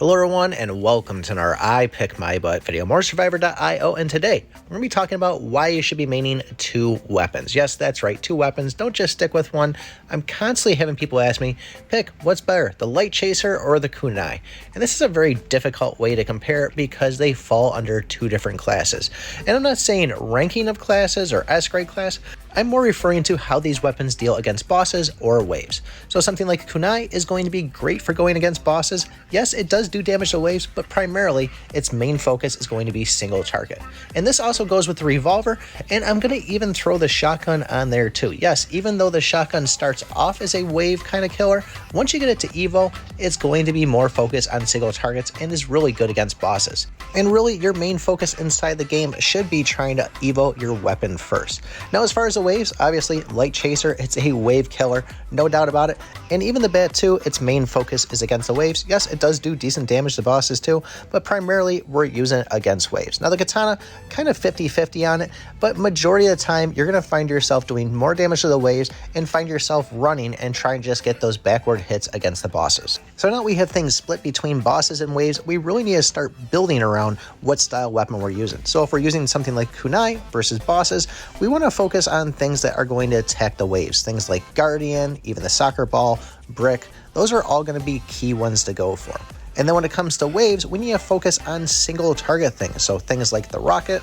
Hello everyone and welcome to our I Pick My Butt video, more Survivor.io, and today we're going to be talking about why you should be maining two weapons. Yes, that's right, two weapons. Don't just stick with one. I'm constantly having people ask me, pick what's better, the Light Chaser or the Kunai? And this is a very difficult way to compare because they fall under two different classes. And I'm not saying ranking of classes or S-grade class, I'm more referring to how these weapons deal against bosses or waves. So something like Kunai is going to be great for going against bosses. Yes, it does do damage to waves, but primarily its main focus is going to be single target. And this also goes with the revolver, and I'm going to even throw the shotgun on there too. Yes, even though the shotgun starts off as a wave kind of killer, once you get it to Evo, it's going to be more focused on single targets and is really good against bosses. And really, your main focus inside the game should be trying to Evo your weapon first. Now, as far as the waves, obviously, Light Chaser, it's a wave killer, no doubt about it. And even the Bat 2, its main focus is against the waves. Yes, it does do decent damage to bosses too, but primarily we're using it against waves. Now, the Katana, kind of 50-50 on it, but majority of the time, you're going to find yourself doing more damage to the waves and find yourself running and trying to just get those backward hits against the bosses. So now we have things split between bosses and waves, we really need to start building around what style weapon we're using. So if we're using something like Kunai versus bosses, we want to focus on things that are going to attack the waves. Things like Guardian, even the Soccer Ball, Brick, those are all going to be key ones to go for. And then when it comes to waves, we need to focus on single target things. So things like the Rocket,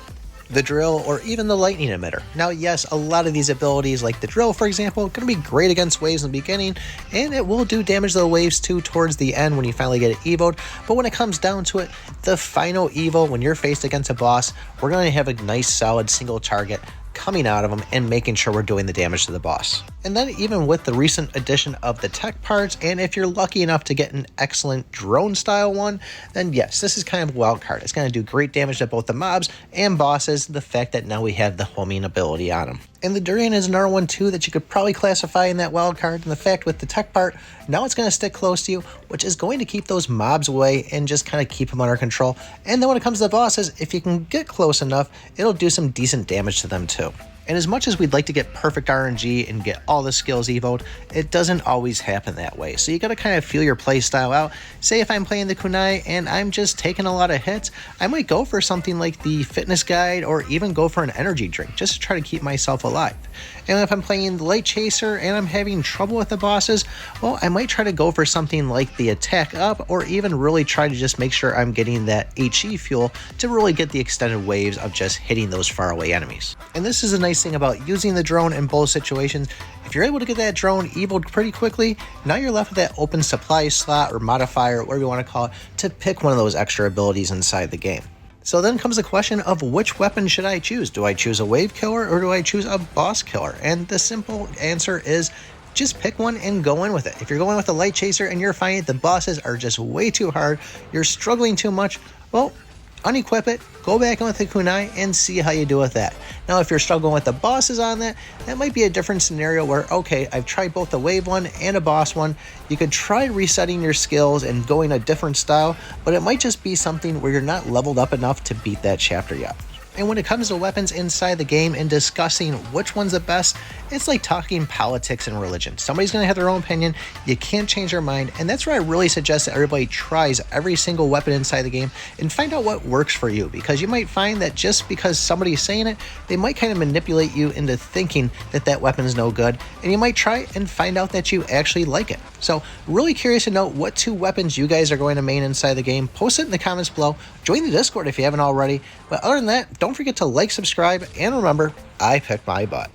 the Drill, or even the Lightning Emitter. Now, yes, a lot of these abilities, like the Drill, for example, are going to be great against waves in the beginning, and it will do damage to the waves too towards the end when you finally get it evoed. But when it comes down to it, the final evo, when you're faced against a boss, we're going to have a nice, solid single target coming out of them and making sure we're doing the damage to the boss. And then even with the recent addition of the tech parts, and if you're lucky enough to get an excellent drone style one, then yes, this is kind of a wild card. It's going to do great damage to both the mobs and bosses, the fact that now we have the homing ability on them. And the Durian is another one too that you could probably classify in that wild card, and the fact with the tech part, now it's going to stick close to you, which is going to keep those mobs away and just kind of keep them under control. And then when it comes to the bosses, if you can get close enough, it'll do some decent damage to them too. And as much as we'd like to get perfect RNG and get all the skills evoed, it doesn't always happen that way. So you got to kind of feel your play style out. Say if I'm playing the Kunai and I'm just taking a lot of hits, I might go for something like the Fitness Guide or even go for an energy drink just to try to keep myself alive. And if I'm playing the Light Chaser and I'm having trouble with the bosses, well, I might try to go for something like the Attack Up or even really try to just make sure I'm getting that HE fuel to really get the extended waves of just hitting those faraway enemies. And this is a nice thing about using the drone in both situations. If you're able to get that drone evoed pretty quickly, now you're left with that open supply slot or modifier, whatever you want to call it, to pick one of those extra abilities inside the game. So then comes the question of which weapon should I choose? Do I choose a wave killer or do I choose a boss killer? And the simple answer is just pick one and go in with it. If you're going with the Light Chaser and you're finding the bosses are just way too hard, you're struggling too much, well, unequip it, go back in with the Kunai, and see how you do with that. Now, if you're struggling with the bosses on that, that might be a different scenario where, okay, I've tried both the wave one and a boss one. You could try resetting your skills and going a different style, but it might just be something where you're not leveled up enough to beat that chapter yet. And when it comes to weapons inside the game and discussing which one's the best, it's like talking politics and religion. Somebody's going to have their own opinion, you can't change their mind, and that's where I really suggest that everybody tries every single weapon inside the game and find out what works for you, because you might find that just because somebody's saying it, they might kind of manipulate you into thinking that that weapon's no good, and you might try and find out that you actually like it. So really curious to know what two weapons you guys are going to main inside the game. Post it in the comments below, join the Discord if you haven't already, but other than that, don't forget to like, subscribe, and remember, I pick my butt.